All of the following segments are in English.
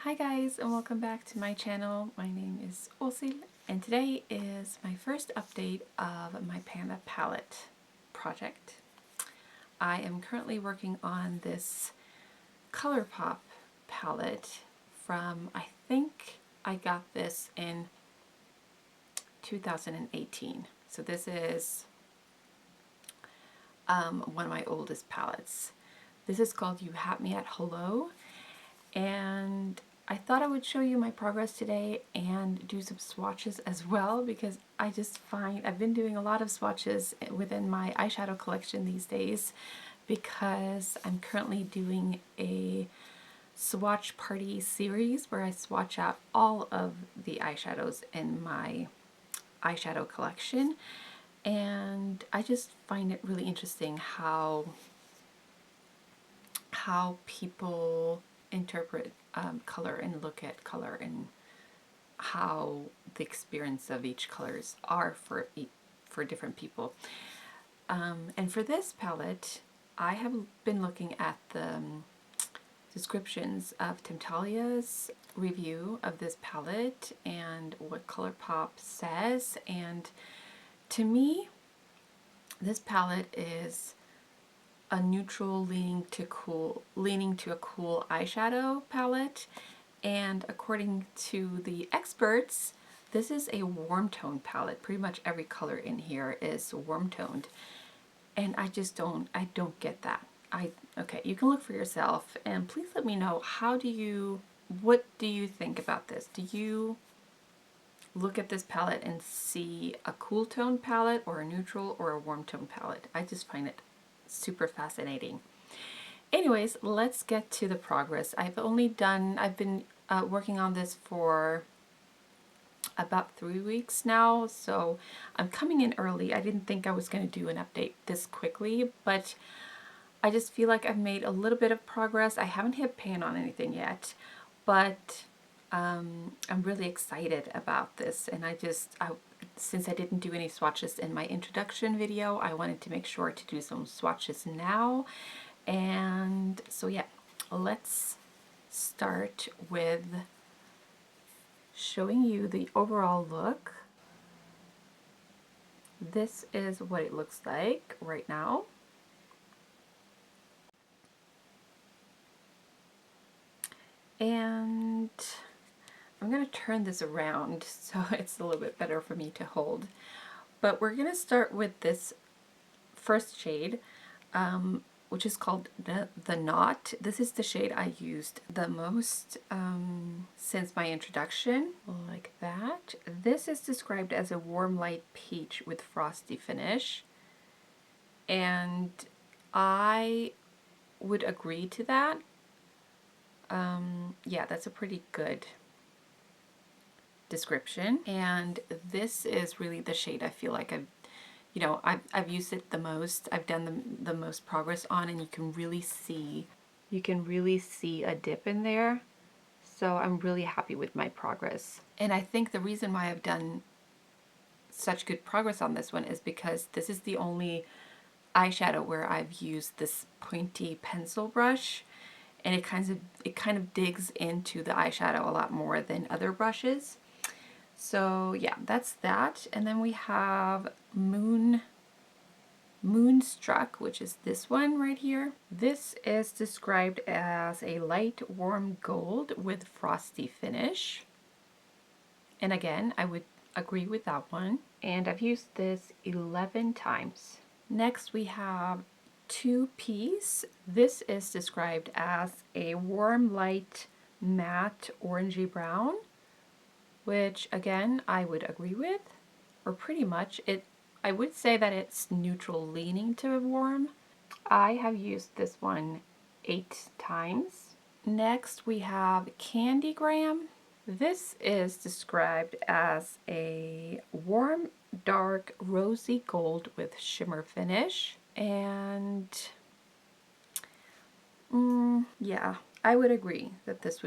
Hi guys, and welcome back to my channel. My name is Osil and today is my first update of my Panda palette project. I am currently working on this Colourpop palette from, I think I got this in 2018. So this is one of my oldest palettes. This is called You Had Me at Hello, and I thought I would show you my progress today and do some swatches as well, because I just find I've been doing a lot of swatches within my eyeshadow collection these days because I'm currently doing a swatch party series where I swatch out all of the eyeshadows in my eyeshadow collection, and I just find it really interesting how people interpret color and look at color and how the experience of each colors are for different people. And for this palette, I have been looking at the descriptions of Timtalia's review of this palette and what Colourpop says, and to me, this palette is a neutral leaning to a cool eyeshadow palette, and according to the experts, this is a warm tone palette. Pretty much every color in here is warm toned, and I don't get that. Okay, you can look for yourself, and please let me know, what do you think about this? Do you look at this palette and see a cool tone palette or a neutral or a warm tone palette? I just find it super fascinating. Anyways, let's get to the progress. I've been working on this for about 3 weeks now, so I'm coming in early. I didn't think I was going to do an update this quickly, but I just feel like I've made a little bit of progress. I haven't hit pan on anything yet, but I'm really excited about this, and since I didn't do any swatches in my introduction video, I wanted to make sure to do some swatches now. And so yeah, let's start with showing you the overall look. This is what it looks like right now. And I'm going to turn this around so it's a little bit better for me to hold. But we're going to start with this first shade, which is called the Knot. This is the shade I used the most since my introduction, like that. This is described as a warm light peach with frosty finish, and I would agree to that. Yeah, that's a pretty good description, and this is really the shade I feel like I've used it the most. I've done the most progress on, and you can really see a dip in there. So I'm really happy with my progress. And I think the reason why I've done such good progress on this one is because this is the only eyeshadow where I've used this pointy pencil brush, and it kind of digs into the eyeshadow a lot more than other brushes. So yeah, that's that. And then we have Moonstruck, which is this one right here. This is described as a light warm gold with frosty finish. And again, I would agree with that one. And I've used this 11 times. Next we have Two Piece. This is described as a warm light matte orangey brown, which again I would agree with, or pretty much. I would say that it's neutral leaning to warm. I have used this one 8 times. Next we have Candygram. This is described as a warm dark rosy gold with shimmer finish, and yeah, I would agree that this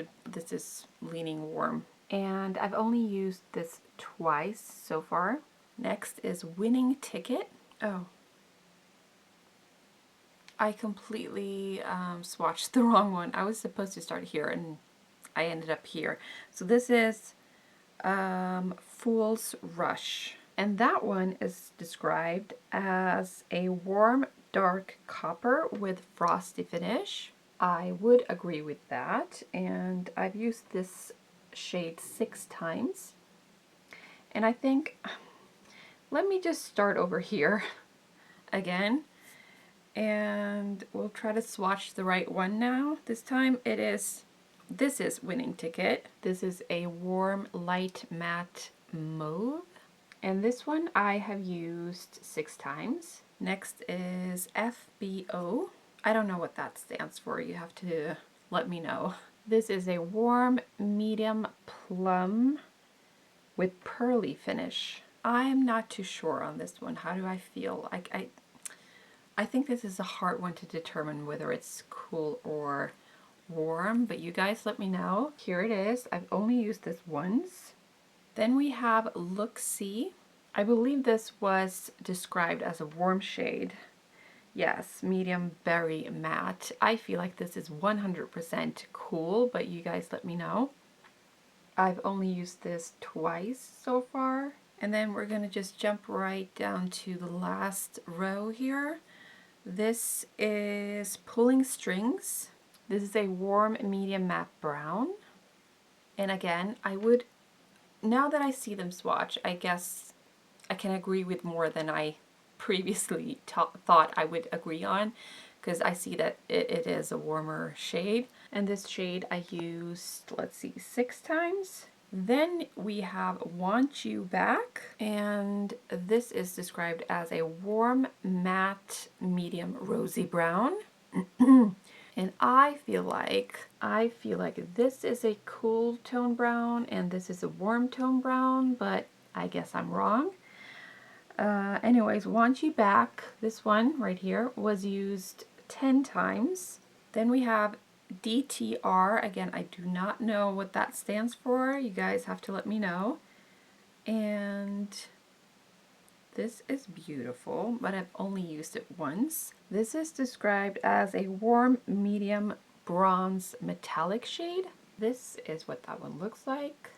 is leaning warm, and I've only used this twice so far. Next is Winning Ticket. Oh, I completely swatched the wrong one. I was supposed to start here, and I ended up here. So this is Fool's Rush. And that one is described as a warm, dark copper with frosty finish. I would agree with that. And I've used this shade 6 times. And I think, let me just start over here again. And we'll try to swatch the right one now. This time this is Winning Ticket. This is a warm, light matte mauve. And this one I have used 6 times. Next is FBO. I don't know what that stands for. You have to let me know. This is a warm, medium plum with pearly finish. I am not too sure on this one. How do I feel? I think this is a hard one to determine whether it's cool or warm, but you guys let me know. Here it is. I've only used this once. Then we have Look See. I believe this was described as a warm shade. Yes, medium berry matte. I feel like this is 100% cool, but you guys let me know. I've only used this twice so far. And then we're gonna just jump right down to the last row here. This is Pulling Strings. This is a warm medium matte brown. And again, now that I see them swatch, I guess I can agree with more than I previously thought I would agree on, because I see that it is a warmer shade. And this shade I used, let's see, 6 times. Then we have Want You Back, and this is described as a warm matte medium rosy brown. And I feel like this is a cool tone brown and this is a warm tone brown, but I guess I'm wrong. Anyways, Want You Back, this one right here, was used 10 times. Then we have DTR. Again, I do not know what that stands for. You guys have to let me know. And this is beautiful, but I've only used it once. This is described as a warm medium bronze metallic shade. This is what that one looks like.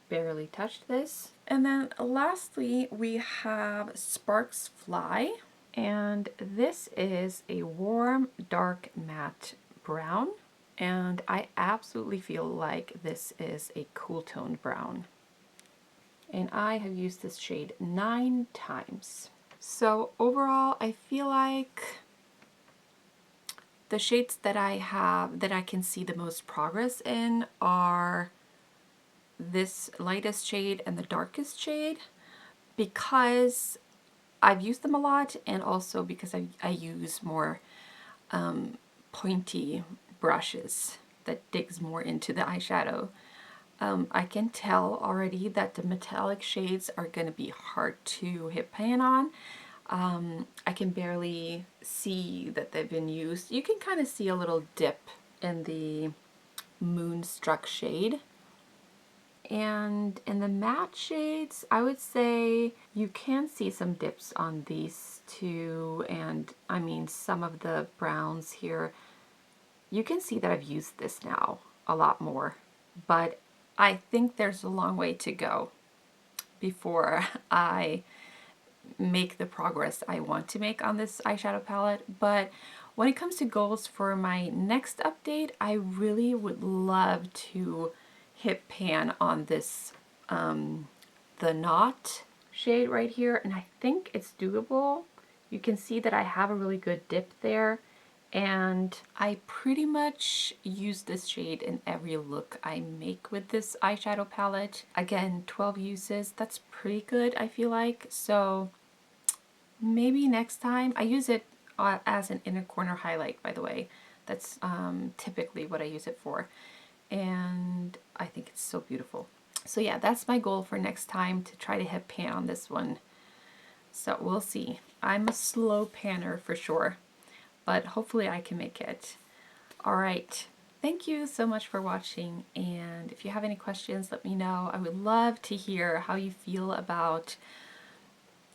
Barely touched this. And then lastly, we have Sparks Fly. And this is a warm, dark matte brown. And I absolutely feel like this is a cool toned brown. And I have used this shade 9 times. So overall, I feel like the shades that I can see the most progress in are this lightest shade and the darkest shade, because I've used them a lot, and also because I use more pointy brushes that digs more into the eyeshadow. I can tell already that the metallic shades are going to be hard to hit pan on. I can barely see that they've been used. You can kind of see a little dip in the Moonstruck shade. And in the matte shades, I would say you can see some dips on these two, and I mean some of the browns here. You can see that I've used this now a lot more, but I think there's a long way to go before I make the progress I want to make on this eyeshadow palette. But when it comes to goals for my next update, I really would love to hit pan on this the Knot shade right here, and I think it's doable. You can see that I have a really good dip there, and I pretty much use this shade in every look I make with this eyeshadow palette. Again, 12 uses, that's pretty good, I feel like. So maybe next time, I use it as an inner corner highlight, by the way. That's typically what I use it for. And I think it's so beautiful. So yeah, that's my goal for next time, to try to hit pan on this one. So we'll see. I'm a slow panner for sure, but hopefully I can make it. All right. Thank you so much for watching, and if you have any questions, let me know. I would love to hear how you feel about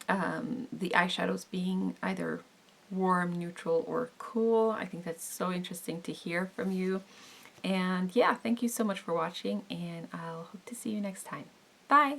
the eyeshadows being either warm, neutral, or cool. I think that's so interesting to hear from you. And yeah, thank you so much for watching, and I'll hope to see you next time. Bye!